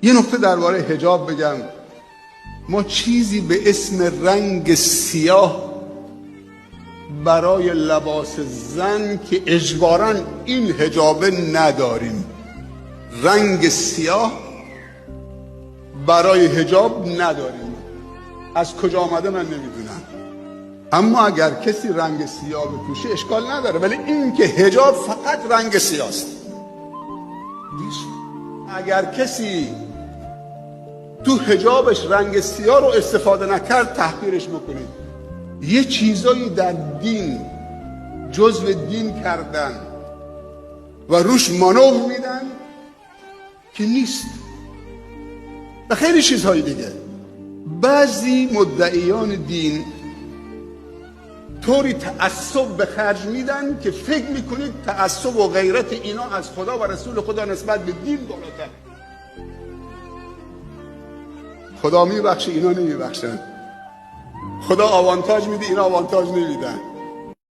یه نکته درباره حجاب بگم. ما چیزی به اسم رنگ سیاه برای لباس زن که اجباراً این حجابه نداریم. رنگ سیاه برای حجاب نداریم. از کجا آمده من نمیدونم، اما اگر کسی رنگ سیاه بپوشه اشکال نداره، ولی این که حجاب فقط رنگ سیاه است. اگر کسی تو حجابش رنگ سیاه رو استفاده نکرد تحقیرش بکنید. یه چیزایی در دین جزو دین کردن و روش مانور میدن که نیست، و خیلی چیزهای دیگه. بعضی مدعیان دین طوری تعصب به خرج میدن که فکر میکنید تعصب و غیرت اینا از خدا و رسول خدا نسبت به دین بالاتر. خدا میبخشه، اینا نمیبخشن. خدا آوانتاژ میده، اینا آوانتاژ نمیدن.